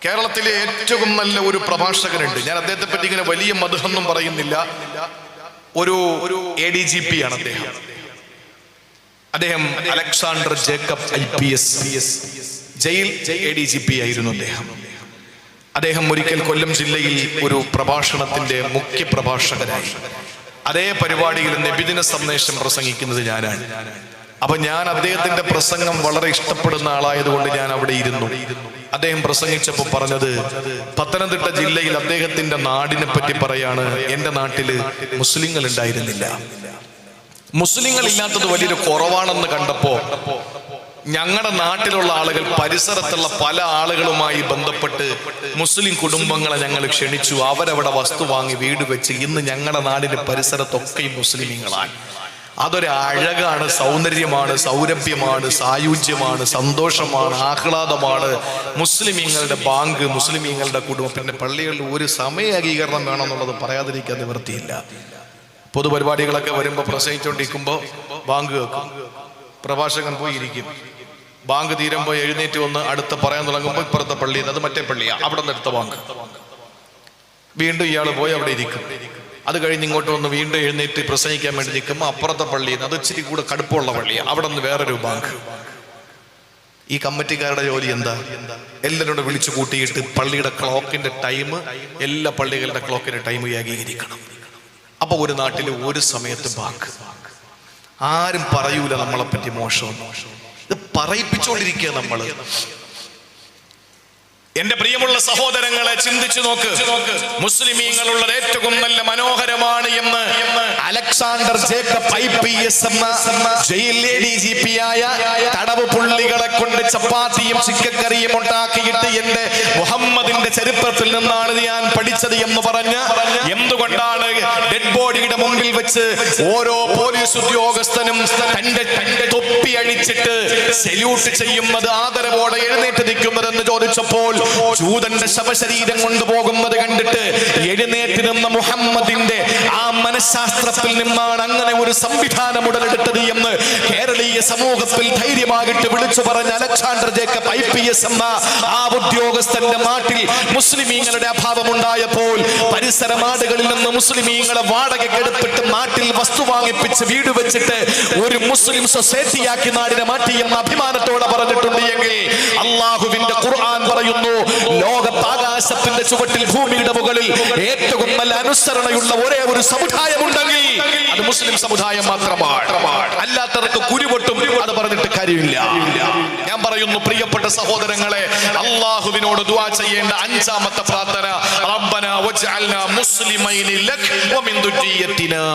കേരളത്തിലെ ഏറ്റവും നല്ല ഒരു പ്രഭാഷകനുണ്ട്. ഞാൻ അദ്ദേഹത്തെ പറ്റി ഇങ്ങനെ വലിയ മദ്ഹൊന്നും പറയുന്നില്ല. ഒരു ADGP ആണ് അദ്ദേഹം Alexander Jacob IPS jail ADGP ആയിരുന്നു അദ്ദേഹം ഒരിക്കൽ കൊല്ലം ജില്ലയിൽ ഒരു പ്രഭാഷണത്തിന്റെ മുഖ്യ പ്രഭാഷകനായി. അതേ പരിപാടിയിൽ നബിദിന സന്ദേശം പ്രസംഗിക്കുന്നത് ഞാനാണ്. അപ്പൊ ഞാൻ അദ്ദേഹത്തിന്റെ പ്രസംഗം വളരെ ഇഷ്ടപ്പെടുന്ന ആളായതുകൊണ്ട് ഞാൻ അവിടെ ഇരുന്നു. അദ്ദേഹം പ്രസംഗിച്ചപ്പോൾ പറഞ്ഞത്, പത്തനംതിട്ട ജില്ലയിൽ അദ്ദേഹത്തിന്റെ നാടിനെ പറ്റി പറയാണ്, എന്റെ നാട്ടില് മുസ്ലിങ്ങൾ ഉണ്ടായിരുന്നില്ല, മുസ്ലിങ്ങൾ ഇല്ലാത്തത് വലിയൊരു കുറവാണെന്ന് കണ്ടപ്പോ ഞങ്ങളുടെ നാട്ടിലുള്ള ആളുകൾ പരിസരത്തുള്ള പല ആളുകളുമായി ബന്ധപ്പെട്ട് മുസ്ലിം കുടുംബങ്ങളെ ഞങ്ങൾ ക്ഷണിച്ചു. അവരവിടെ വസ്തു വാങ്ങി വീട് വെച്ച് ഇന്ന് ഞങ്ങളുടെ നാടിന്റെ പരിസരത്തൊക്കെയും മുസ്ലിമീങ്ങളാണ്. അതൊരു അഴകാണ്, സൗന്ദര്യമാണ്, സൗരഭ്യമാണ്, സായുജ്യമാണ്, സന്തോഷമാണ്, ആഹ്ലാദമാണ്. മുസ്ലിമീങ്ങളുടെ ബാങ്ക്, മുസ്ലിമീങ്ങളുടെ കുടുംബം. പിന്നെ പള്ളികളിൽ ഒരു സമയ ഏകീകരണം വേണമെന്നുള്ളത് പറയാതിരിക്കാൻ നിവൃത്തിയില്ല. പൊതുപരിപാടികളൊക്കെ വരുമ്പോൾ പ്രസംഗിച്ചുകൊണ്ടിരിക്കുമ്പോൾ ബാങ്ക് കേൾക്കും, പ്രഭാഷകൻ പോയി ഇരിക്കും. ബാങ്ക് തീരുമ്പോൾ എഴുന്നേറ്റ് വന്ന് അടുത്ത പറയാൻ തുടങ്ങുമ്പോൾ ഇപ്പുറത്തെ പള്ളി, അത് മറ്റേ പള്ളിയാണ്, അവിടെ നിന്ന് എടുത്ത ബാങ്ക്. വീണ്ടും ഇയാൾ പോയി അവിടെ ഇരിക്കും. അത് കഴിഞ്ഞ് ഇങ്ങോട്ട് വന്ന് വീണ്ടും എഴുന്നേറ്റ് പ്രസംഗിക്കാൻ വേണ്ടി നിൽക്കുമ്പോൾ അപ്പുറത്തെ പള്ളിയിൽ അത് ഇച്ചിരി കൂടെ കടുപ്പമുള്ള പള്ളിയാണ്, അവിടെ നിന്ന് വേറൊരു ബാങ്ക്. ഈ കമ്മിറ്റിക്കാരുടെ ജോലി എന്താ? എല്ലാവരോടും വിളിച്ചു കൂട്ടിയിട്ട് പള്ളിയുടെ ക്ലോക്കിന്റെ ടൈം, എല്ലാ പള്ളികളുടെ ക്ലോക്കിന്റെ ടൈം ഏകീകരിക്കണം. അപ്പൊ ഒരു നാട്ടിൽ ഒരു സമയത്ത് ബാങ്ക്. ആരും പറയൂല നമ്മളെപ്പറ്റി മോശം, ഇത് പറയിപ്പിച്ചുകൊണ്ടിരിക്കുക നമ്മള്. എന്റെ പ്രിയമുള്ള സഹോദരങ്ങളെ, ചിന്തിച്ചു നോക്ക്. മുസ്ലിമീങ്ങളുള്ളത് ഏറ്റവും നല്ല മനോഹരമാണ് എന്ന് അലക്സാണ്ടർ ജേക്കബ് IPS എന്ന ജയിൽ ADGP ആയ തടവ് പുള്ളികളെ കൊണ്ട് ചപ്പാത്തിയും ചിക്കക്കറിയും ഉണ്ടാക്കിയിട്ട് എന്റെ മുഹമ്മദിന്റെ ചരിത്രത്തിൽ നിന്നാണ് ഞാൻ പഠിച്ചത് എന്ന് പറഞ്ഞ്, എന്തുകൊണ്ടാണ് ഡെഡ് ബോഡിയുടെ മുമ്പിൽ വെച്ച് ഓരോ പോലീസ് ഉദ്യോഗസ്ഥനും തന്റെ തൊപ്പി അഴിച്ചിട്ട് സല്യൂട്ട് ചെയ്യുന്നത്, ആദരവോടെ എഴുന്നേറ്റ് നിൽക്കുന്നതെന്ന് ചോദിച്ചപ്പോൾ ജൂതന്റെ ശവശരീരം കൊണ്ടുപോകുന്നത് കണ്ടിട്ട് എഴുന്നേറ്റ് നിന്ന മുഹമ്മദിന്റെ ആ മനഃശാസ്ത്രത്തിൽ നിന്നാണ് അങ്ങനെ ഒരു സംവിധാനം ഉടലെടുത്തത് എന്ന് കേരളീയ സമൂഹത്തിൽ ധൈര്യമായിട്ട് വിളിച്ചു പറഞ്ഞ അലക്സാണ്ടർ ജേക്കബ് IPS എന്ന ആ ഉദ്യോഗസ്ഥന്റെ നാട്ടിൽ മുസ്ലിമീങ്ങളുടെ അഭാവമുണ്ടായപ്പോൾ പരിസര നാടുകളിൽ നിന്ന് മുസ്ലിമീങ്ങളെ വാടകയ്ക്കെടുത്തിട്ട് നാട്ടിൽ വസ്തു വാങ്ങിപ്പിച്ച് വീട് വെച്ചിട്ട് ഒരു മുസ്ലിം സൊസൈറ്റിയാക്കി നാടിനെ മാറ്റിയെന്ന് അഭിമാനത്തോടെ പറഞ്ഞിട്ടുണ്ട് എങ്കിൽ അള്ളാഹുവിന്റെ ഖുർആൻ പറയുന്നു, ലോകത്താകാശത്തിന്റെ ചുവട്ടിൽ ഭൂമിയുടെ മുകളിൽ ഏറ്റവും നല്ല അനുസരണയുള്ള ഒരേ ഒരു സമുദായം ഉണ്ടെങ്കിൽ അത് മുസ്ലിം സമുദായം മാത്രമാണ്. അല്ലാത്തവർക്ക് കുരുപൊട്ടും അത് പറഞ്ഞിട്ട് കാര്യമില്ല. ഞാൻ പറയുന്നു, പ്രിയപ്പെട്ട സഹോദരങ്ങളെ, അള്ളാഹുവിനോട് ദുആ ചെയ്യേണ്ട അഞ്ചാമത്തെ പ്രാർത്ഥന, റബ്ബനാ വജ്അൽനാ മുസ്ലിമൈനി ലക് വമിൻ ദുർരിയ്യതിനാ,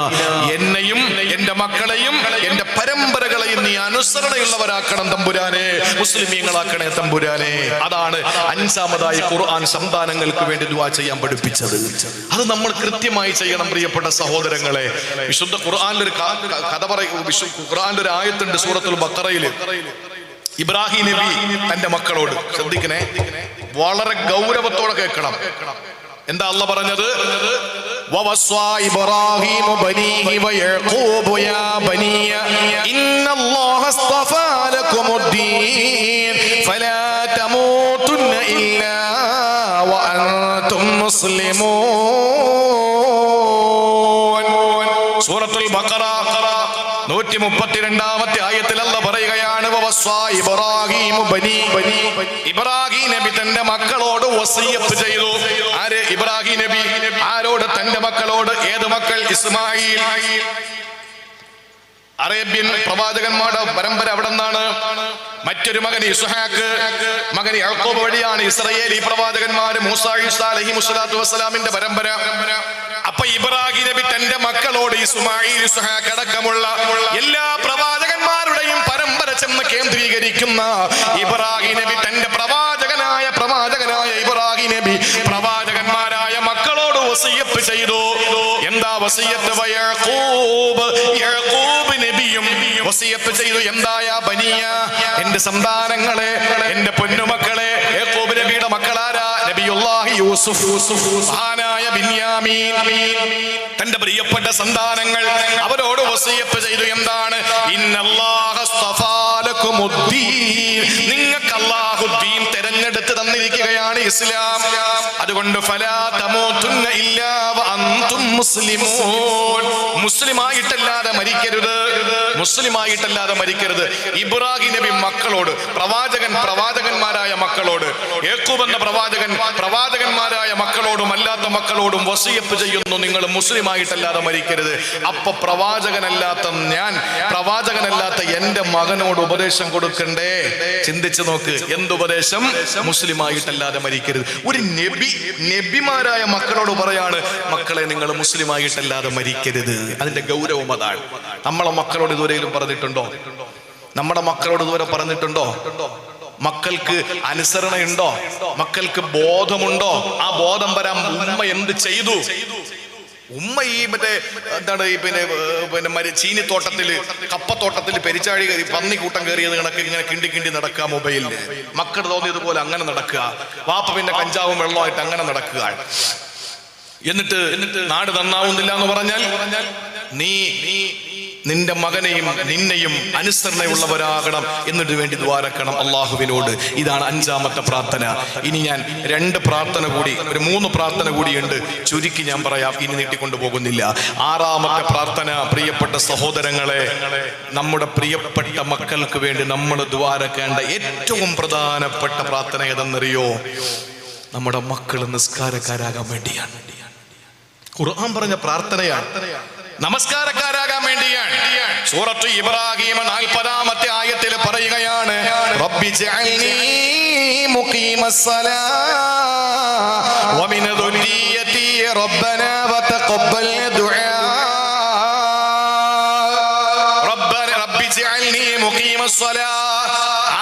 എന്നെയും എന്റെ മക്കളെയും എന്റെ പരമ്പരകളെയും നീ അനുസരണയുള്ളവരാക്കണം തമ്പുരാനെ, മുസ്ലിമീങ്ങളാക്കണേ തമ്പുരാനെ. അതാണ് അഞ്ചാമതായി ഖുർആൻ സന്താനങ്ങൾക്ക് വേണ്ടി ദുആ ചെയ്യാൻ പഠിപ്പിച്ചത്. അത് നമ്മൾ കൃത്യമായി ചെയ്യണം പ്രിയപ്പെട്ട സഹോദരങ്ങളെ. വിശുദ്ധ ഖുർആനിലൊരു കഥ പറയും, ഖുർആനിലൊരു ആയത്തുണ്ട് സൂറത്തുൽ ബഖറയിൽ. ഇബ്രാഹിം നബി തന്റെ മക്കളോട്, ശ്രദ്ധിക്കണേ, വളരെ ഗൗരവത്തോടെ കേൾക്കണം. എന്താ അല്ലാഹ് പറഞ്ഞത്? വവസ്വാ ഇബ്രാഹീമു ബനീഹി വയഖൂബു യാ ബനിയ ഇന്നല്ലാഹ അസ്തഫാ ലകുമുദ്ദീൻ ഫലാ തമൂതുന്ന ഇല്ലാ വഅൻതും മുസ്ലിമൂൻ. സൂറത്തുൽ ബഖറ 132-ാമത്തെ ആയത്തിൽ അല്ലാഹ് പറയുകയാണ്, വവസ്വാ ഇബ്രാഹീമു ബനീഹി, ഇബ്രാഹിം നബി തന്റെ മക്കളോട് വസിയത്ത് ചെയ്തു. ആര്? ഇബ്രാഹിം നബി. ആരോട്? തന്റെ മക്കളോട്. ഏത് മക്കൾ? ഇസ്മായിൽ. അറേബ്യൻ പ്രവാചകന്മാരുടെ പരമ്പര അവിടെ നിന്നാണ്. മറ്റൊരു മകൻ ഇസ്ഹാഖ്, മകൻ യാക്കൂബ് വഴിയാണ് ഇസ്രായേലി പ്രവാചകന്മാര് മൂസ, ഈസ അലൈഹിമുസ്സലാത്തു വസ്സലാമിന്റെ പരമ്പര. അപ്പൊ ഇബ്രാഹിം നബി തന്റെ മക്കളോട്, ഇസ്മായിൽ, ഇസ്ഹാഖ് അടക്കമുള്ള എല്ലാ പ്രവാചകന്മാരുടെയും പരമ്പര ചെന്ന് കേന്ദ്രീകരിക്കുന്ന ഇബ്രാഹിം നബി തന്റെ പ്രവാചകനായ ഇബ്രാഹിം നബി പ്രവാചകന്മാരായ മക്കളോട് വസിയത്ത് ചെയ്തു. എന്താ വസിയത്ത്? യാക്കൂബ് നബിയും വസിയത്ത് ചെയ്തു. എന്തായ ബനിയ, എന്റെ സന്താനങ്ങളെ, എന്റെ പൊന്നുമക്കളെ. യാക്കൂബ് നബിയുടെ മക്കളാരാ? നബിയുല്ലാഹി യൂസുഫ്, മഹാനായ ബിന്യാമീൻ, തന്റെ പ്രിയപ്പെട്ട സന്താനങ്ങൾ. അവരോട് വസിയത്ത് ചെയ്തു. എന്താണ്? ഇന്നല്ലാഹ അസ്തഫാ ലകുമുദ്ദീൻ, നിങ്ങൾക്ക് അല്ലാഹു ദീൻ തെരഞ്ഞെടുത്ത് തന്ന തന്നിരിക്കുകയാണ് ഇസ്ലാം. അതുകൊണ്ട് ഫലാ തമൂതുന്ന ഇല്ലാ വഅൻതും മുസ്ലിമൂൻ, മുസ്ലിമായിട്ടല്ലാതെ മരിക്കരുത്, മുസ്ലിമായിട്ടല്ലാതെ മരിക്കരുത്. ഇബ്രാഹിം നബി മക്കളോട്, പ്രവാചകന്മാരായ മക്കളോട്, യാക്കൂബ് എന്ന പ്രവാചകന്മാരായ മക്കളോടും അല്ലാത്ത മക്കളോടും വസിയത്ത് ചെയ്യുന്നു, നിങ്ങൾ മുസ്ലിമായിട്ടല്ലാതെ മരിക്കരുത്. അപ്പൊ പ്രവാചകനല്ലാത്ത ഞാൻ, പ്രവാചകനല്ലാത്ത എന്റെ മകനോട് ഉപദേശം കൊടുക്കണ്ടേ? ചിന്തിച്ചു നോക്ക്, എന്തുപദേശം? മുസ്ലിമായിട്ടല്ലാതെ മരിക്കരുത്. ഒരു നബിമാരായ മക്കളോട് പറയാണ്, മക്കളെ നിങ്ങൾ മുസ്ലിമായിട്ടല്ലാതെ മരിക്കരുത്. അതിന്റെ ഗൗരവം അതാണ്. നമ്മളെ മക്കളോട് ഇതുവരെയും പറഞ്ഞിട്ടുണ്ടോ? നമ്മുടെ മക്കളോട് ഇതുവരെ പറഞ്ഞിട്ടുണ്ടോ? മക്കൾക്ക് അനുസരണയുണ്ടോ? മക്കൾക്ക് ബോധമുണ്ടോ? ആ ബോധം വരാൻ ഉമ്മ എന്ത് ചെയ്തു? ഉമ്മ ഈ എന്താണ് ഈ ചീനിത്തോട്ടത്തില്, കപ്പത്തോട്ടത്തില് പെരിച്ചാഴി കയറി പന്നിക്കൂട്ടം കയറിയത് കണക്ക് ഇങ്ങനെ കിണ്ടി നടക്കുക മൊബൈലില്. മക്കൾ തോന്നിയതുപോലെ അങ്ങനെ നടക്കുക. വാപ്പ പിന്നെ കഞ്ചാവും വെള്ളമായിട്ട് അങ്ങനെ നടക്കുക. എന്നിട്ട് നാട് നന്നാവുന്നില്ല എന്ന് പറഞ്ഞാൽ നീ നിന്റെ മകനെയും നിന്നെയും അനുസരണയുള്ളവരാകണം, എന്നിട്ട് വേണ്ടി ദ്വാരക്കണം അള്ളാഹുവിനോട്. ഇതാണ് 5ാമത്തെ പ്രാർത്ഥന. ഇനി ഞാൻ 2 പ്രാർത്ഥന കൂടി, ഒരു 3 പ്രാർത്ഥന കൂടിയുണ്ട്, ചുരുക്കി ഞാൻ പറയാം, ഇനി നീട്ടിക്കൊണ്ടു പോകുന്നില്ല. 6ാമത്തെ പ്രാർത്ഥന, പ്രിയപ്പെട്ട സഹോദരങ്ങളെ, നമ്മുടെ പ്രിയപ്പെട്ട മക്കൾക്ക് വേണ്ടി നമ്മൾ ദ്വാരക്കേണ്ട ഏറ്റവും പ്രധാനപ്പെട്ട പ്രാർത്ഥന ഏതെന്നറിയോ? നമ്മുടെ മക്കൾ നിസ്കാരക്കാരാകാൻ വേണ്ടിയാണ്. ഖുർആൻ പറഞ്ഞ പ്രാർത്ഥനയാണ്, നമസ്കാരക്കാരാകാൻ വേണ്ടിയാണ്. സൂറത്ത് ഇബ്രാഹിം 40ാമത്തെ ആയത്തിൽ പറയുകയാണ്, റബ്ബി ജഅൽനി മുഖീമസ്സലാ വമിൻ ദുരിയതി റബ്ബനാ വതഖബ്ബൽ ദുആ. റബ്ബി ജഅൽനി മുഖീമസ്സലാ.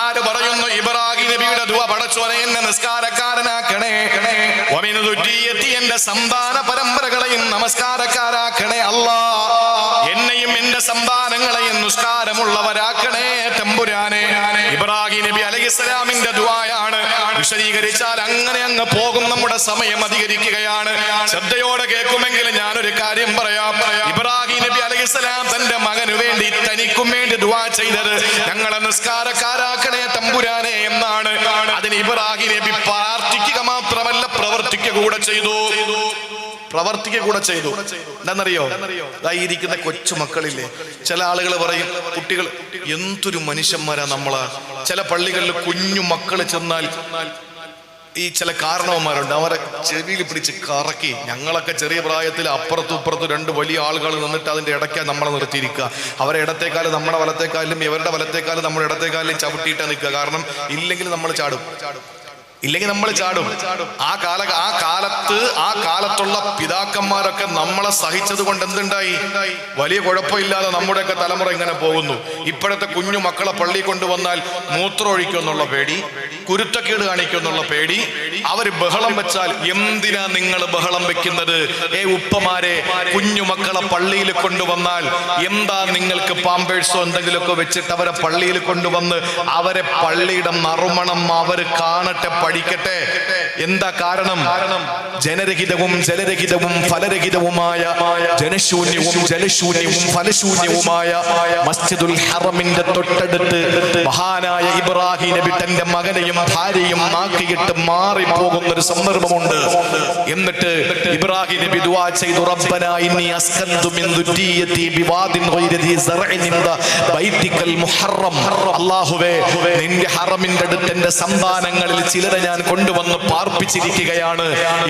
ആര് പറയുന്നു? ഇബ്രാഹിം നബിയുടെ ദുആ. പടച്ചോനെ എന്നെ നിസ്കാരക്കാരനാക്കണേ, വമിൻ ദുരിയതി എന്റെ സന്താന പരമ്പരകളെയും നമസ്കാരക്കാരാക്കണേ അല്ലാ, എന്നെയും എന്റെ സന്താനങ്ങളെയും നിസ്കാരമുള്ളവരാക്കണേ തമ്പുരാനെ. ഇബ്രാഹിം നബി അലൈഹിസ്സലാമിന്റെ ദുആയാണ്. വിശദീകരിച്ചാൽ അങ്ങനെ അങ്ങ് പോകും, നമ്മുടെ സമയം അധികരിക്കുകയാണ്. ശ്രദ്ധയോടെ കേൾക്കുമെങ്കിൽ ഞാനൊരു കാര്യം പറയാം. ഇബ്രാഹിം നബി അലൈഹിസ്സലാം തന്റെ മകന് വേണ്ടി, തനിക്കും വേണ്ടി ദുആ ചെയ്തത് ഞങ്ങളെ നിസ്കാരക്കാരാക്കണേ തമ്പുരാനെ എന്നാണ്. അതിന് ഇബ്രാഹിം നബി പ്രാർത്ഥിക്കുക മാത്രമല്ല, പ്രവർത്തിക്കുക കൂടെ ചെയ്തു. എന്താണെന്നറിയോ? ഇരിക്കുന്ന കൊച്ചു മക്കളില്ലേ, ചില ആളുകൾ പറയും, കുട്ടികൾ എന്തൊരു മനുഷ്യന്മാരാ നമ്മളാ. ചില പള്ളികളിൽ കുഞ്ഞു മക്കള് ചെന്നാൽ ഈ ചില കാരണവന്മാരുണ്ട്, അവരെ ചെവിയിൽ പിടിച്ച് കറക്കി. ഞങ്ങളൊക്കെ ചെറിയ പ്രായത്തിൽ അപ്പുറത്തും ഇപ്പുറത്തും 2 വലിയ ആളുകൾ നിന്നിട്ട് അതിന്റെ ഇടയ്ക്കാ നമ്മളെ നിർത്തിയിരിക്കുക. അവരെ ഇടത്തേക്കാലും നമ്മുടെ വലത്തേക്കാലും ഇവരുടെ വലത്തേക്കാലും നമ്മുടെ ഇടത്തേക്കാലും ചവിട്ടിയിട്ടാ നിൽക്കുക. കാരണം ഇല്ലെങ്കിൽ നമ്മൾ ചാടും. ആ കാലത്തുള്ള പിതാക്കന്മാരൊക്കെ നമ്മളെ സഹിച്ചത് കൊണ്ട് എന്തുണ്ടായി? വലിയ കുഴപ്പമില്ലാതെ നമ്മുടെയൊക്കെ തലമുറ ഇങ്ങനെ പോകുന്നു. ഇപ്പോഴത്തെ കുഞ്ഞു മക്കളെ പള്ളി കൊണ്ടുവന്നാൽ മൂത്രം ഒഴിക്കുമെന്നുള്ള പേടി, കുരുത്തക്കേട് കാണിക്കുമെന്നുള്ള പേടി. അവര് ബഹളം വെച്ചാൽ എന്തിനാ നിങ്ങൾ ബഹളം വെക്കുന്നത്? ഉപ്പമാരെ, കുഞ്ഞു മക്കളെ പള്ളിയിൽ കൊണ്ടുവന്നാൽ എന്താ നിങ്ങൾക്ക് പാമ്പേഴ്സോ എന്തെങ്കിലുമൊക്കെ വെച്ചിട്ട് അവരെ പള്ളിയിൽ കൊണ്ടുവന്ന് അവരെ പള്ളിയുടെ നറുമണം അവർ കാണട്ടെ, പഠിക്കട്ടെ. എന്താ കാരണം? ജനരഹിതവും ജലരഹിതവും ഫലരഹിതവുമായ, ജനശൂന്യവും ജലശൂന്യവും ഫലശൂന്യവുമായ മസ്ജിദുൽ ഹറമിന്റെ തൊട്ടടുത്ത് മഹാനായ ഇബ്രാഹിം നബി തന്റെ മകനെയും ഭാര്യയും നാക്കിയിട്ട് മാറിപ്പോകുന്ന ഒരു സന്ദർഭമുണ്ട്. എന്നിട്ട് ഇബ്രാഹിം നബി ദുആ ചെയ്തു, റബ്ബനാ ഇന്നി അസ്കന്തു മിൻ ദുരിയതി ബിവാദിൻ ഗൈരി ദി സറഇൻ ഇൻദ ബൈതികൽ മുഹറം. അല്ലാഹുവേ, നിന്റെ ഹറമിന്റെ അടുത്ത് എന്റെ സന്താനങ്ങളിൽ ചിലരെ ഞാൻ കൊണ്ടുവന്ന് പാർപ്പിച്ചിരിക്കുകയാണ്.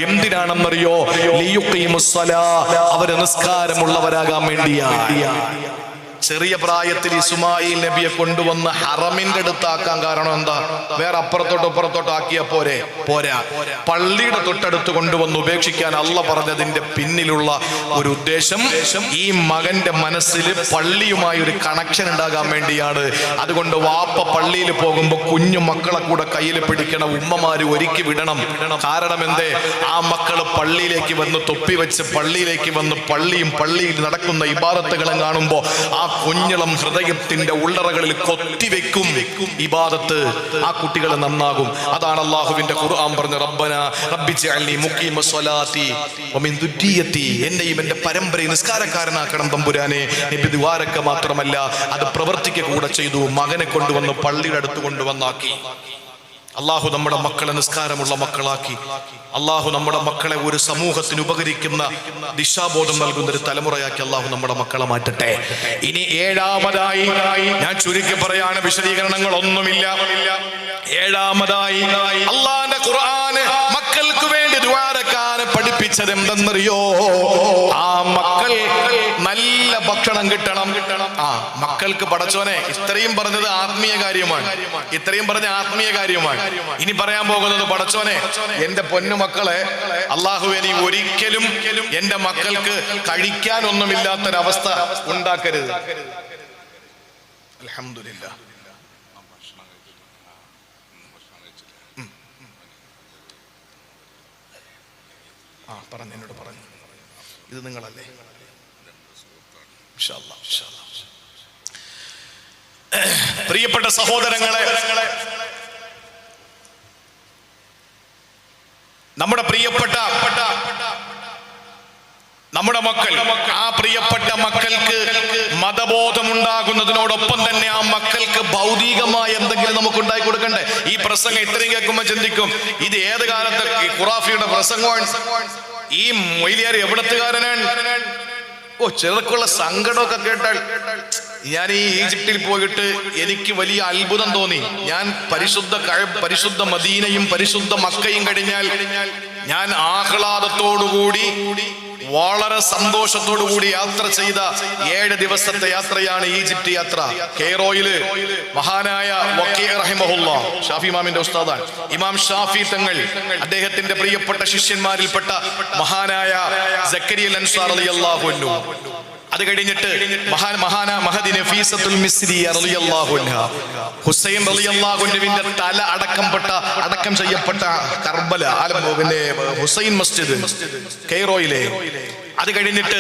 എന്തിനാണെന്നറിയോ? ലിയുഖീമുസ്സലാ, അവര് നിസ്കാരമുള്ളവരാകാൻ വേണ്ടിയാണ്. ചെറിയ പ്രായത്തിൽ ഇസ്മായിൽ നബിയെ കൊണ്ടുവന്ന് ഹറമിന്റെ അടുത്താക്കാൻ കാരണം എന്താ? വേറെ അപ്പുറത്തോട്ടോ ആക്കിയ പോരാ, പള്ളിയുടെ തൊട്ടടുത്ത് കൊണ്ടുവന്ന് ഉപേക്ഷിക്കാൻ അള്ള പറഞ്ഞതിന്റെ പിന്നിലുള്ള ഒരു ഉദ്ദേശം ഈ മകന്റെ മനസ്സിൽ പള്ളിയുമായി ഒരു കണക്ഷൻ ഉണ്ടാകാൻ വേണ്ടിയാണ്. അതുകൊണ്ട് വാപ്പ പള്ളിയിൽ പോകുമ്പോ കുഞ്ഞു മക്കളെ കൂടെ കയ്യിൽ പിടിക്കണം, ഉമ്മമാര് ഒരുക്കി വിടണം. കാരണം എന്തേ? ആ മക്കള് പള്ളിയിലേക്ക് വന്ന് തൊപ്പി വെച്ച് പള്ളിയിലേക്ക് വന്ന് പള്ളിയിൽ നടക്കുന്ന ഇബാദത്തുകളും കാണുമ്പോ ആ കുഞ്ഞിളം ഹൃദയത്തിന്റെ ഉള്ളറകളിൽ കൊത്തിവെക്കും ഇബാദത്ത്. ആ കുട്ടികൾ നന്നാകും. അതാണ് അല്ലാഹുവിന്റെ ഖുർആൻ പറഞ്ഞ, റബ്ബി ജഅൽനി മുഖീമസ്സലാത്തി വമിൻ ദുരിയതി, എന്നെയും എന്റെ പരമ്പരയെ നിസ്കാരക്കാരനാക്കണം തമ്പുരാനെ. നബി ദുആരക്ക മാത്രമല്ല, അത് പ്രവർത്തിക്കുക കൂടെ ചെയ്തു. മകനെ കൊണ്ടുവന്ന് പള്ളിയുടെ അടുത്ത് കൊണ്ടുവന്നാക്കി. അള്ളാഹു നമ്മുടെ മക്കളെ നിസ്കാരമുള്ള മക്കളാക്കി അള്ളാഹു നമ്മുടെ മക്കളെ ഒരു സമൂഹത്തിന് ഉപകരിക്കുന്ന ദിശാബോധം നൽകുന്ന ഒരു തലമുറയാക്കി അള്ളാഹു നമ്മുടെ മക്കളെ മാറ്റട്ടെ. ഇനി ഏഴാമതായി ഞാൻ ചുരുക്കി പറയാണ്, വിശദീകരണങ്ങൾ ഒന്നുമില്ല. ഏഴാമതായി അള്ളാന്റെ ഖുർആന് മക്കൾക്ക് വേണ്ടി ദുആരക്കാൻ പഠിപ്പിച്ചത് എന്തെന്നറിയോ? ആ മക്കൾ നല്ല ഭക്ഷണം കിട്ടണം. മക്കൾക്ക് പടച്ചോനെ ഇത്രയും പറഞ്ഞത് ആത്മീയ കാര്യമാണ്, ഇത്രയും പറഞ്ഞ ആത്മീയ കാര്യമാണ്. ഇനി പറയാൻ പോകുന്നത്, പടച്ചോനെ എന്റെ പൊന്നു മക്കളെ അള്ളാഹുവേ നീ ഒരിക്കലും എന്റെ മക്കൾക്ക് കഴിക്കാനൊന്നുമില്ലാത്തൊരവസ്ഥ ഉണ്ടാക്കരുത്. അൽഹംദുലില്ലാ. എന്നോട് പറഞ്ഞു ഇത് നിങ്ങളല്ലേ? പ്രിയപ്പെട്ട സഹോദരങ്ങളെ, നമ്മുടെ പ്രിയപ്പെട്ട നമ്മുടെ മക്കൾ, ആ പ്രിയപ്പെട്ട മക്കൾക്ക് മതബോധമുണ്ടാകുന്നതിനോടൊപ്പം തന്നെ ആ മക്കൾക്ക് ഭൗതികമായ എന്തെങ്കിലും നമുക്ക് ഉണ്ടാക്കി കൊടുക്കണ്ടേ? ഈ പ്രസംഗം ഇത്രയും കേൾക്കുമ്പോൾ ചിന്തിക്കും, ഇത് ഏത് കാലത്ത് ഖുറാഫിയുടെ പ്രസംഗമാണ്? ഈ മൊയ്ലിയാർ എവിടത്തുകാരനാണ്? ചെറുക്കുള്ള സങ്കടമൊക്കെ കേട്ടാൽ. ഞാൻ ഈ ഈജിപ്തിൽ പോയിട്ട് എനിക്ക് വലിയ അത്ഭുതം തോന്നി. ഞാൻ പരിശുദ്ധ മദീനയും പരിശുദ്ധ മക്കയും കഴിഞ്ഞാൽ ഞാൻ ആഹ്ലാദത്തോടുകൂടി വളരെ സന്തോഷത്തോടു കൂടി യാത്ര ചെയ്ത 7 ദിവസത്തെ യാത്രയാണ് ഈജിപ്റ്റ് യാത്ര. കെയ്റോയില് മഹാനായ വക്കീ റഹിമഹുല്ലാഹ്, ഷാഫി ഇമാമിന്റെ ഉസ്താദാണ്, ഇമാം ഷാഫി തങ്ങൾ, അദ്ദേഹത്തിന്റെ പ്രിയപ്പെട്ട ശിഷ്യന്മാരിൽപ്പെട്ട മഹാനായ സക്കരിയ അൻസാർ റളിയല്ലാഹു അൻഹു, അത് കഴിഞ്ഞിട്ട് മഹദി നഫീസത്തുൽ മിസ്രിയ റളിയല്ലാഹു അൻഹാ, ഹുസൈൻ റളിയല്ലാഹു അൻഹുവിന്റെ തല അടക്കം ചെയ്യപ്പെട്ട കർബല, പിന്നെ ഹുസൈൻ മസ്ജിദ് കെയ്റോയിലെ. അത് കഴിഞ്ഞിട്ട്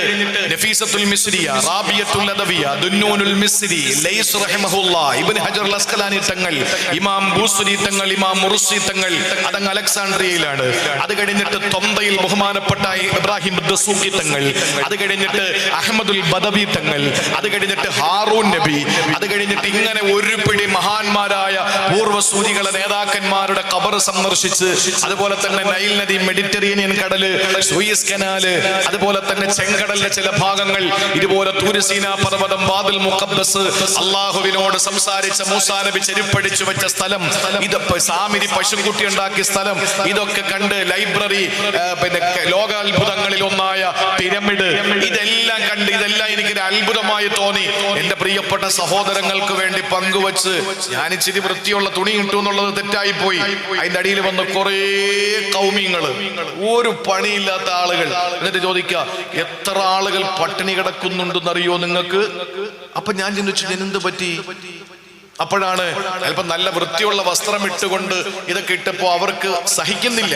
നഫീസത്തുൽ മിസ്രിയ, റാബിയത്തുൽ അദവിയ, ദുന്നൂനുൽ മിസ്രി, ലൈസ് റഹിമഹുല്ലാഹ്, ഇബ്നു ഹജർ അൽ അസ്ഖലാനി തങ്ങൾ, ഇമാം ബൂസ്രി തങ്ങൾ, ഇമാം മുർസി തങ്ങൾ, അതങ്ങ് അലക്സാണ്ട്രിയയിലാണ്. അത് കഴിഞ്ഞിട്ട് തൊന്തയിൽ ബഹുമാനപ്പെട്ട ഇബ്രാഹിം ദസൂഖി തങ്ങൾ, അത് കഴിഞ്ഞിട്ട് അഹ്മദുൽ ബദവി തങ്ങൾ, അത് കഴിഞ്ഞിട്ട് ഹാറൂൻ നബി, അത് കഴിഞ്ഞിട്ട് ഇങ്ങനെ ഒരു പിടി മഹാന്മാരായ പൂർവ്വസൂരികളെ നേതാക്കന്മാരുടെ ഖബർ സന്ദർശിച്ച്, അതുപോലെ തന്നെ നൈൽ നദി, മെഡിറ്ററേനിയൻ കടല്, സൂയസ് കനാല്, അതുപോലെ തന്നെ ചെങ്കടലിലെ ചില ഭാഗങ്ങൾ, ഇതുപോലെ തൂർസീന പർവ്വതം, വാദിൽ മുഖദ്ദസ്, അള്ളാഹുവിനോട് സംസാരിച്ച മൂസാ നബി ചെരുപ്പടിച്ചു വെച്ച സ്ഥലം, ഇതൊക്കെ സാമിരി പശുക്കുട്ടി ഉണ്ടാക്കിയ സ്ഥലം, ഇതൊക്കെ കണ്ട് ലൈബ്രറി, പിന്നെ ലോകാത്ഭുതങ്ങളിൽ ഒന്നായ പിരമിഡ്, ഇതെല്ലാം കണ്ട് ഇതെല്ലാം എനിക്കൊരു അത്ഭുതമായി തോന്നി. എന്റെ പ്രിയപ്പെട്ട സഹോദരങ്ങൾക്ക് വേണ്ടി പങ്കുവച്ച് ഞാൻ ഇച്ചിരി വൃത്തിയുള്ള തുണി ഇട്ടു എന്നുള്ളത് തെറ്റായി പോയി. അതിന്റെ അടിയിൽ വന്ന് കുറേ കൗമിങ്ങള്, ഒരു പണിയില്ലാത്ത ആളുകൾ. എന്നിട്ട് ചോദിക്കുക, എത്ര ആളുകൾ പട്ടിണി കിടക്കുന്നുണ്ടെന്നറിയോ നിങ്ങൾക്ക്? അപ്പൊ ഞാൻ ചിന്തിച്ചു, എന്ത് പറ്റി? അപ്പോഴാണ് അല്പം നല്ല വൃത്തിയുള്ള വസ്ത്രം ഇട്ടുകൊണ്ട് ഇതൊക്കെ ഇട്ടപ്പോ അവർക്ക് സഹിക്കുന്നില്ല,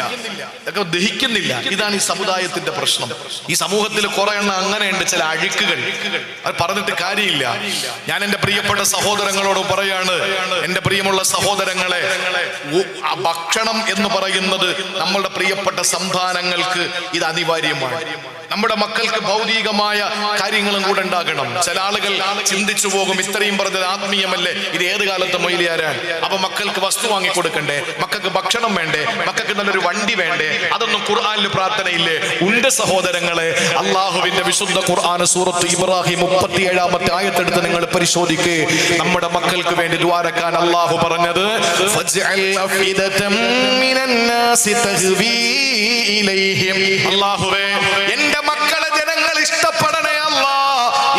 ഇതൊക്കെ ദഹിക്കുന്നില്ല. ഇതാണ് ഈ സമുദായത്തിന്റെ പ്രശ്നം. ഈ സമൂഹത്തിൽ കുറെ എണ്ണം അങ്ങനെയുണ്ട്, ചില അഴുക്കുകൾ. അത് പറഞ്ഞിട്ട് കാര്യമില്ല. ഞാൻ എന്റെ പ്രിയപ്പെട്ട സഹോദരങ്ങളോട് പറയാണ്, എന്റെ പ്രിയമുള്ള സഹോദരങ്ങളെ, ഭക്ഷണം എന്ന് പറയുന്നത് നമ്മളുടെ പ്രിയപ്പെട്ട സന്താനങ്ങൾക്ക് ഇത് അനിവാര്യമാണ്. നമ്മുടെ മക്കൾക്ക് ഭൗതികമായ കാര്യങ്ങളും കൂടെ ഉണ്ടാകണം. ചില ആളുകൾ ചിന്തിച്ചു പോകും, ഇത്രയും പറഞ്ഞത് ആത്മീയമല്ലേ, ഇത് ഏത് കാലത്ത് മൊയ്ലിയാരാണ്? അപ്പൊ മക്കൾക്ക് വസ്തു വാങ്ങിക്കൊടുക്കണ്ടേ? മക്കൾക്ക് ഭക്ഷണം വേണ്ടേ? മക്കൾക്ക് നല്ലൊരു വണ്ടി വേണ്ടേ? അതൊന്നും ഖുർആനിൽ പ്രാർത്ഥനയില്ലേ? ഉണ്ട് സഹോദരങ്ങളെ. അള്ളാഹുവിന്റെ വിശുദ്ധ ഖുർആൻ സൂറത്ത് ഇബ്രാഹിം 37-ാമത്തെ ആയത്തെടുത്ത് നിങ്ങൾ പരിശോധിക്കേ. നമ്മുടെ മക്കൾക്ക് വേണ്ടി ദുആരക്കാൻ അള്ളാഹു പറഞ്ഞത്, അള്ളാഹുവേ എന്റെ മക്കളെ ജനങ്ങൾ ഇഷ്ടപ്പെടണേ അല്ലാ,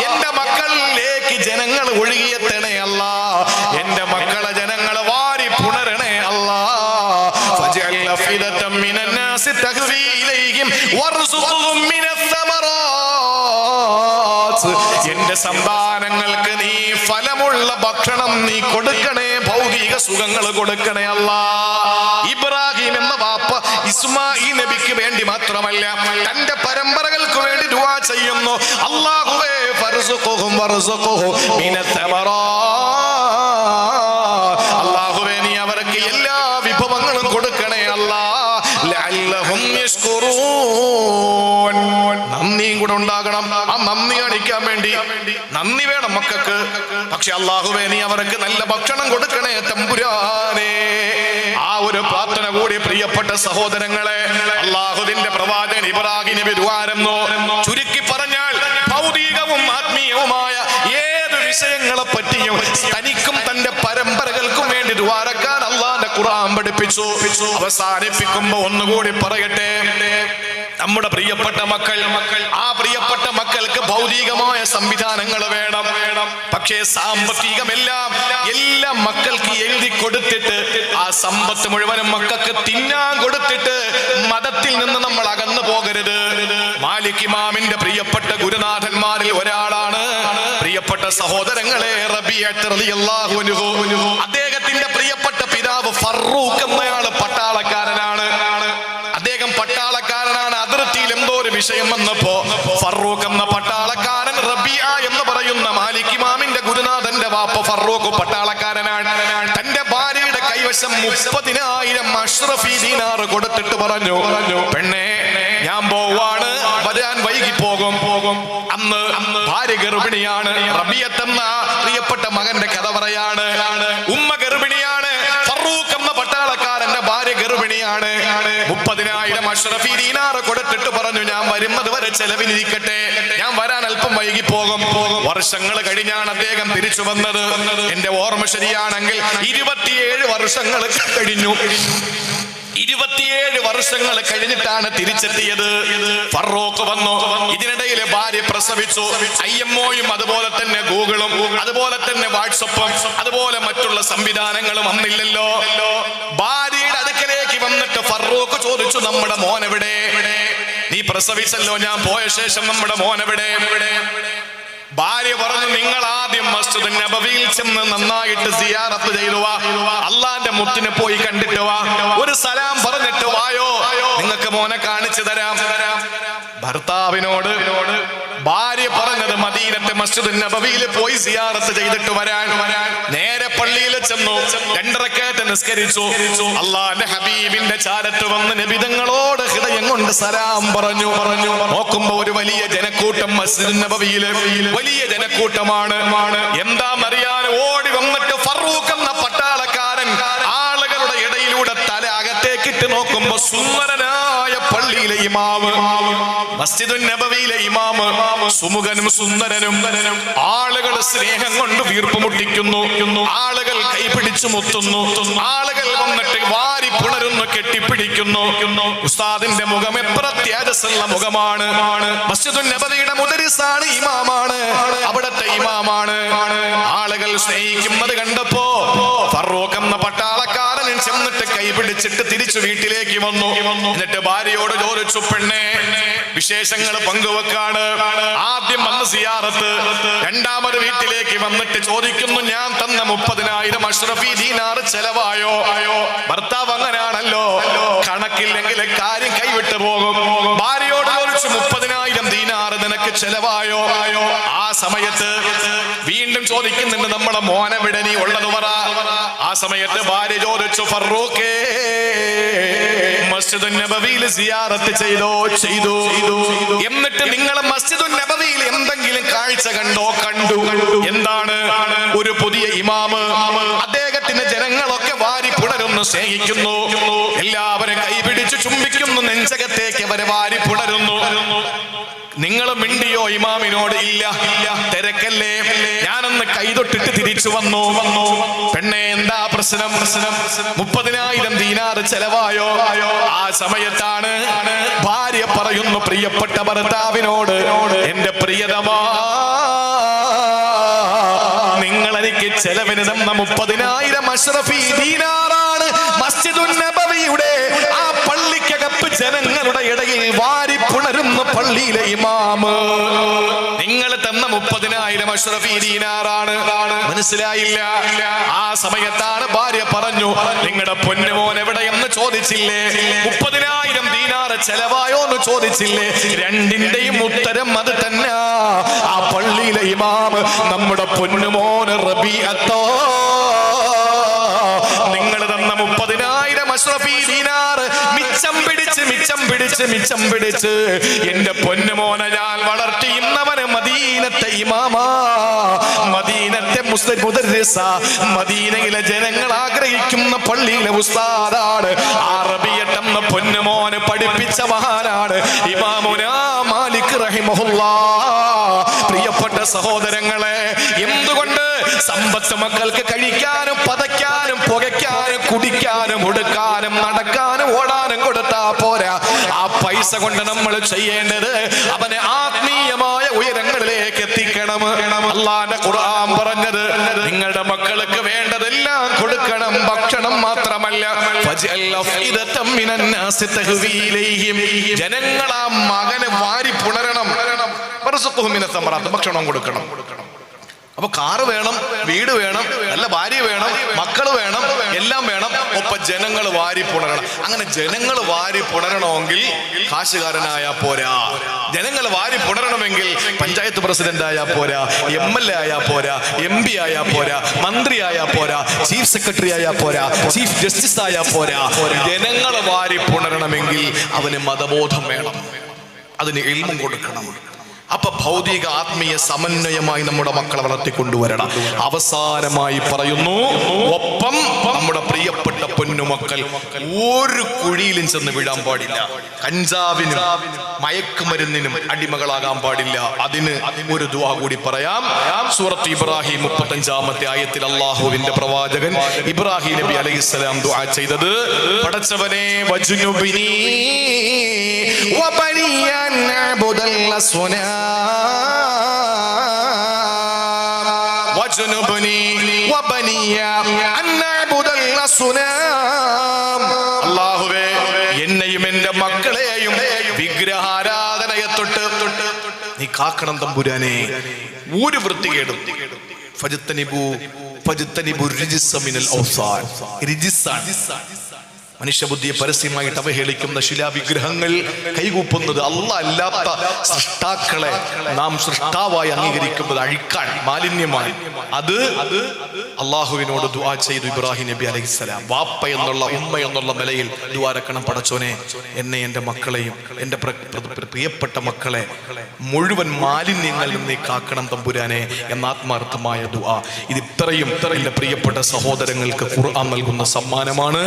എന്റെ മക്കളിലേക്ക് ജനങ്ങൾ ഒഴുകിയെത്തണേ അല്ലാ, എന്റെ മക്കളെ ജനങ്ങൾ വാരി പുണരണേ അല്ലാ. ഫജഅൽ അഫിദതം മിനന്നാസി തഹ്വി ഇലൈഹിം വർസുഖുഹും മിനസ്സമറാത്ത്. എന്റെ സന്താനങ്ങൾക്ക് നീ ഫലമുള്ള ഭക്ഷണം നീ കൊടുക്കണേ, ഭൗതിക സുഖങ്ങൾ കൊടുക്കണേ അല്ലാ. ഇബ്രാഹിം എന്ന വാപ്പ ഇസ്മാഈൽ നബിക്ക് വേണ്ടി മാത്രമല്ല, തന്റെ പരമ്പരകൾക്ക് വേണ്ടി ദുആ ചെയ്യുന്നു. അല്ലാഹുവേ ഫർസുഖുഹും വർസുഖുഹും മിനസ്സമറാത്ത്. അല്ലാഹുവേ നീ അവർക്ക് എല്ലാ വിഭവങ്ങളും കൊടുക്കണേ അല്ലാ. ലഅല്ലഹും യശ്കുറൂൻ. നന്ദിയും കൂടെ ഉണ്ടാകണം. ആ നന്ദി കാണിക്കാൻ വേണ്ടി നന്ദി വേണം മക്കൾക്ക്. പക്ഷെ അല്ലാഹുവേ നീ അവർക്ക് നല്ല ഭക്ഷണം കൊടുക്കണേ തമ്പുരാനേ. ആ ഒരു കൂടി പ്രിയപ്പെട്ട സഹോദരങ്ങളെ, അല്ലാഹുവിന്റെ പ്രവാചകൻ ഇബ്രാഹിം നബി ദുആരെന്നോ, ചുരുക്കി പറഞ്ഞാൽ ഭൗതികവും ആത്മീയവുമായ ഏത് വിഷയങ്ങളെ പറ്റിയും തനിക്കും തന്റെ പരമ്പരകൾക്കും വേണ്ടി ദുആരക്കാൻ അല്ലാഹുവിന്റെ ഖുർആൻ പഠിപ്പിച്ചു. അവസാനിപ്പിക്കുമ്പോ ഒന്നുകൂടി പറയട്ടെ, നമ്മുടെ പ്രിയപ്പെട്ട മക്കൾ, ആ പ്രിയപ്പെട്ട മക്കൾക്ക് ഭൗതികമായ സംവിധാനങ്ങൾ വേണം. പക്ഷേ സാമ്പത്തികമെല്ലാം എല്ലാം മക്കൾക്ക് എഴുതി കൊടുത്തിട്ട് ആ സമ്പത്ത് മുഴുവനും മക്കൾക്ക് തിന്നാൻ കൊടുത്തിട്ട് മതത്തിൽ നിന്ന് നമ്മൾ അകന്നു പോകരുത്. മാലിക് ഇമാമിന്റെ പ്രിയപ്പെട്ട ഗുരുനാഥന്മാരിൽ ഒരാളാണ് പ്രിയപ്പെട്ട സഹോദരങ്ങളെ റബീഅത്ത് റളിയല്ലാഹു അൻഹു. അദ്ദേഹത്തിന്റെ പ്രിയപ്പെട്ട പിതാവ് ഫറൂഖ് എന്നയാള് പട്ടാളക്കാരനാണ്. അദ്ദേഹം പട്ടാളക്കാരനാണ്. അതിർത്തിയിൽ എന്തോ ഒരു വിഷയം വന്നപ്പോ ഫറൂഖ് എന്ന പട്ടാളക്കാരൻ റബീഅ എന്ന് പറയുന്ന മാലിക് ഇമാമിന്റെ ഗുരുനാഥന്റെ വാപ്പ ഫറൂഖ് പട്ടാളക്കാരനാണ്. തന്റെ ഭാര്യയുടെ കൈവശം 30,000 അഷ്റഫി ദീനാർ കൊടുത്തിട്ട് പറഞ്ഞു, പെണ്ണെ ഞാൻ പോവാണ്, വരാൻ വൈകി പോകും. അന്ന് ഭാര്യ ഗർഭിണിയാണ്. റബീഅത്ത് എന്ന പ്രിയപ്പെട്ട മകന്റെ കഥ പറയാണ്. ഉമ്മ ഗർഭിണിയാണ്. ഫറൂഖ് എന്ന പട്ടാളക്കാരന്റെ ഭാര്യ ഗർഭിണിയാണ്. 30,000 അഷ്റഫി ദീനാർ കൊടുത്തിട്ട് പറഞ്ഞു, ഞാൻ വരുന്നത് വരെ ചെലവിലിരിക്കട്ടെ, ഞാൻ വരാൻ അല്പം വൈകി പോകും. വർഷങ്ങൾ കഴിഞ്ഞാണ് അദ്ദേഹം തിരിച്ചു വന്നത്. എന്റെ ഓർമ്മ ശരിയാണെങ്കിൽ 27 വർഷങ്ങൾ കഴിഞ്ഞു. 27 വർഷങ്ങൾ കഴിഞ്ഞിട്ടാണ് തിരിച്ചെത്തിയത്. ഫറൂഖ് വന്നു. ഇതിനിടയിൽ ഭാര്യ പ്രസവിച്ചു. IMOയും അതുപോലെ തന്നെ ഗൂഗിളും അതുപോലെ തന്നെ വാട്സപ്പും അതുപോലെ മറ്റുള്ള സംവിധാനങ്ങളും വന്നില്ലല്ലോ. ഭാര്യയുടെ അടുക്കലേക്ക് വന്നിട്ട് ഫറൂഖ് ചോദിച്ചു, നമ്മുടെ മോൻ എവിടെ? നീ പ്രസവിച്ചല്ലോ, ഞാൻ പോയ ശേഷം നമ്മുടെ മോൻ എവിടെ? ഭാര്യ പറഞ്ഞു, നിങ്ങൾ ആദ്യം മസ്ജിദ് നബവിയിൽ ചെന്ന് നന്നായിട്ട് സിയാറത്ത് ചെയ്തു വാ, അള്ളാന്റെ മുത്തിനെ പോയി കണ്ടിട്ട് വാ, ഒരു സലാം പറഞ്ഞിട്ട് വായോ, നിങ്ങൾക്ക് മോനെ കാണിച്ചു തരാം. ഭർത്താവിനോട് ഭാര്യ പറഞ്ഞത് മദീനത്തെ മസ്ജിദ് നബവിയിൽ പോയി സിയാറത്ത് ചെയ്തിട്ട് വരാൻ. നേരെ പള്ളിയിൽ ചെന്നു, 2 റക്അത്ത് നിസ്കരിച്ചു. അള്ളാന്റെ ഹബീബിന്റെ ചാരത്ത് വന്ന് നബിതങ്ങളോട് ഹൃദയം കൊണ്ട് സലാം പറഞ്ഞു. നോക്കുമ്പോ ഒരു വലിയ ജനക്കൂട്ടം മസ്ജിദ് നബവിയിലെ വലിയ ജനക്കൂട്ടമാണ്. എന്താണെന്നറിയാൻ ഓടി വന്നിട്ട് ഫറൂഖ് എന്ന പട്ടാളക്കാരൻ ആളുകളുടെ ഇടയിലൂടെ തല അകത്തേക്കിട്ട് നോക്കുമ്പോ സുന്ദരനായ പള്ളിയിലെ ഇമാമ്, മസ്ജിദുൻ നബവിയിലെ ഇമാമ്, സുമുഖനും സുന്ദരനും, ആളുകൾ സ്നേഹം കൊണ്ട് വീർപ്പ് മുട്ടിക്കുന്നു, ആളുകൾ കൈപിടിച്ചു മുത്തുന്നു, ആളുകൾ വന്നിട്ട് വാരി പുണരുന്നു, കെട്ടിപ്പിടിക്കുന്നു. ഉസ്താദിന്റെ മുഖം എത്ര തേജസ്സുള്ള മുഖമാണ്. മസ്ജിദുൻ നബവിയുടെ മുദരിസാണ്, ഇമാമാണ്, അവിടത്തെ ഇമാമാണ്. ആളുകൾ സ്നേഹിക്കുന്നത് കണ്ടപ്പോ ഫറൂഖ് എന്ന പട്ടാളക്കാരൻ ചെന്നിട്ട് കൈപിടിച്ചിട്ട് തിരിച്ചു വീട്ടിലേക്ക് വന്നു. എന്നിട്ട് ഭാര്യയോട് ചോദിച്ചു, പെണ്ണെ വിശേഷങ്ങൾ പങ്കുവെക്കാണ്. ആദ്യം വന്ന് സിയാറത്ത്, രണ്ടാമത് വീട്ടിലേക്ക് വന്നിട്ട് ചോദിക്കുന്നു, ഞാൻ തന്ന 30,000 അഷ്റഫി ദീനാർ ചെലവായോ? ഭർത്താവ് അങ്ങനെയാണല്ലോ, കണക്കില്ലെങ്കിൽ കാര്യം കൈവിട്ട് പോകും. ഭാര്യയോട് ചോദിച്ചു, 30,000 ദീനാർ നിനക്ക് ചെലവായോ? ആ സമയത്ത് വീണ്ടും ചോദിക്കുന്നുണ്ട്, നമ്മളെ മോനെവിടെ, നീ ഉള്ളത് പറ. ആ സമയത്ത് ഭാര്യ ചോദിച്ചു, ഫറൂഖേ മസ്ജിദുൻ നബവിയിൽ സിയാറത്ത് ചെയ്തു. എന്നിട്ട് നിങ്ങൾ മസ്ജിദുൻ നബവിയിൽ എന്തെങ്കിലും കാഴ്ച കണ്ടോ? കണ്ടു. എന്താണ്? ഒരു പുതിയ ഇമാമ്, അദ്ദേഹത്തിന്റെ ജനങ്ങളൊക്കെ വാരി പുണരുന്നു, സ്നേഹിക്കുന്നു, എല്ലാവരും കൈപിടിച്ചു ചുംബിക്കുന്നു, നെഞ്ചകത്തേക്ക് അവരെ വാരി പുണരുന്നു. നിങ്ങൾ മിണ്ടിയോ ഇമാമിനോട്? ഇല്ല. തിരക്കല്ലേ, ഞാനൊന്ന് കൈതൊട്ടിട്ട് തിരിച്ചു വന്നു. പെണ്ണെ എന്താ പ്രശ്നം? 30,000 ദീനാർ ചെലവായോ? ആ സമയത്താണ് ഭാര്യ പറയുന്നു പ്രിയപ്പെട്ട ഭർത്താവിനോട്, എന്റെ പ്രിയതമാ, നിങ്ങൾ എനിക്ക് ചെലവിന് തന്ന 30,000 അഷ്റഫി ദീനാറാണ് മസ്ജിദുൻ നബവിയുടെ ആ പള്ളിക്കകത്ത് ജനങ്ങളുടെ ഇടയിൽ വാരി പുണരുന്ന പള്ളിയിലെ ഇമാമ്. നിങ്ങൾ തന്ന 30,000 അഷ്റഫി ദീനാറാണ്. മനസ്സിലായില്ല. ആ സമയത്താണ് ഭാര്യ പറഞ്ഞു, നിങ്ങളുടെ പൊന്നുമോൻ എവിടെയെന്ന് ചോദിച്ചില്ലേ? 30,000 ദീനാർ ചെലവായോ എന്ന് ചോദിച്ചില്ലേ? രണ്ടിന്റെയും ഉത്തരം അത് തന്നെ. ആ പള്ളിയിലെ ഇമാമ് നമ്മുടെ പൊന്നുമോൻ റബീഅത്തോ. നിങ്ങൾ തന്ന 30,000 അഷ്റഫി ദീനാർ മിച്ചം പിടിച്ച് പിടിച്ച് മിച്ചം പിടിച്ച് എന്റെ പൊന്നുമോനെ ഞാൻ വളർത്തി ഇന്നവന് മദീനത്തെ ഇമാമാ, മദീനത്തെ മുദർരിസ, മദീനയിലെ ജനങ്ങൾ ആഗ്രഹിക്കുന്ന പള്ളിയിലെ ഉസ്താദാണ്. അറബിയട്ടെന്ന പൊന്നുമോന് പഠിപ്പിച്ച മഹാനാണ് ഇമാമുനാ മാലിക് റഹിമഹുല്ലാഹ്. പ്രിയപ്പെട്ട സഹോദരങ്ങളെ, എന്തുകൊണ്ട് സമ്പത്ത് മക്കൾക്ക് കഴിക്കാനും പതയ്ക്കാനും പുകയ്ക്കാനും കുടിക്കാനും ഉടുക്കാനും നടക്കാനും ഓടാനും കൊടുത്താ പോരാ. ആ പൈസ കൊണ്ട് നമ്മൾ ചെയ്യേണ്ടത് അവനെ ആത്മീയമായ ഉയരങ്ങളിലേക്ക് എത്തിക്കണം. അല്ലാഹുവിന്റെ ഖുർആൻ പറഞ്ഞത് നിങ്ങളുടെ മക്കൾക്ക് വേണ്ടതെല്ലാം കൊടുക്കണം, ഭക്ഷണം മാത്രമല്ല. ജനങ്ങൾ ആ മകന് വാരി പുണരണം, ഭക്ഷണം കൊടുക്കണം. അപ്പൊ കാറ് വേണം, വീട് വേണം, നല്ല ഭാര്യ വേണം, മക്കള് വേണം, എല്ലാം വേണം. ഒപ്പം ജനങ്ങൾ വാരി പുണരണം. അങ്ങനെ ജനങ്ങൾ വാരി പുണരണമെങ്കിൽ കാശുകാരനായാ പോരാ. ജനങ്ങൾ വാരി പുണരണമെങ്കിൽ പഞ്ചായത്ത് പ്രസിഡന്റ് ആയാ പോരാ, MLA ആയാ പോരാ, MP ആയാ പോരാ, മന്ത്രി ആയാ പോരാ, ചീഫ് സെക്രട്ടറി ആയാ പോരാ, ചീഫ് ജസ്റ്റിസ് ആയാ പോരാ. ജനങ്ങൾ വാരി പുണരണമെങ്കിൽ അവന് മതബോധം വേണം, അതിന് ഇൽമും കൊടുക്കണം. അപ്പൊ ഭൗതിക ആത്മീയ സമന്വയമായി നമ്മുടെ മക്കളെ വളർത്തിക്കൊണ്ടുവരണം. അവസാനമായി പറയുന്നു, ഒപ്പം നമ്മുടെ പ്രിയപ്പെട്ട പൊന്നുമക്കൾ ഒരു കുഴിയിലും ചെന്ന് വീഴാൻ പാടില്ല. കഞ്ചാവിനും മയക്കുമരുന്നിനും അടിമകളാകാൻ പാടില്ല. അതിന് ഒരു ദുആ കൂടി പറയാം. സൂറത്ത് ഇബ്രാഹിം 35-ാമത്തെ ആയത്തിൽ അല്ലാഹുവിന്റെ പ്രവാചകൻ ഇബ്രാഹിം നബി അലൈഹിസ്സലാം ദുആ ചെയ്തത്, പടച്ചവനെ വജ്നുബിനി വബനിയ നഅബുദൽ അസ്നാം വജ്നുബനി വബനിയ അൻ നഅബുദൽ അസ്നാം. അല്ലാഹുവേ, എന്നെയും എന്റെ മക്കളെയും വിഗ്രഹാരാധനയെ തൊട്ട് നീ കാക്കണം തമ്പുരാനെ. ഒരു വൃത്തികേടും മനുഷ്യബുദ്ധിയെ പരസ്യമായിട്ട് അവഹേളിക്കുന്ന ശിലാവിഗ്രഹങ്ങൾ, കൈകൂപ്പുന്നത്, അല്ലാഹ് അല്ലാത്ത സൃഷ്ടാക്കളെ നാം സൃഷ്ടാവായി അംഗീകരിക്കുന്നത് അഴിക്കാൻ മാലിന്യമാണ്. അത് അള്ളാഹുവിനോട് ദുആ ചെയ്തു ഇബ്രാഹിം നബി അലൈഹിസ്സലാം. വാപ്പ എന്നുള്ള ഉമ്മ എന്നുള്ള നിലയിൽ ദുആ രക്കണം, പടച്ചോനെ എന്നെ എൻ്റെ മക്കളെയും എൻ്റെ പ്രിയപ്പെട്ട മക്കളെ മുഴുവൻ മാലിന്യങ്ങളിൽ നീ കാക്കണം തമ്പുരാനെ എന്ന ആത്മാർത്ഥമായ ദുആ. ഇത് ഇത്രയും എൻ്റെ പ്രിയപ്പെട്ട സഹോദരങ്ങൾക്ക് ഖുർആൻ നൽകുന്ന സമ്മാനമാണ്.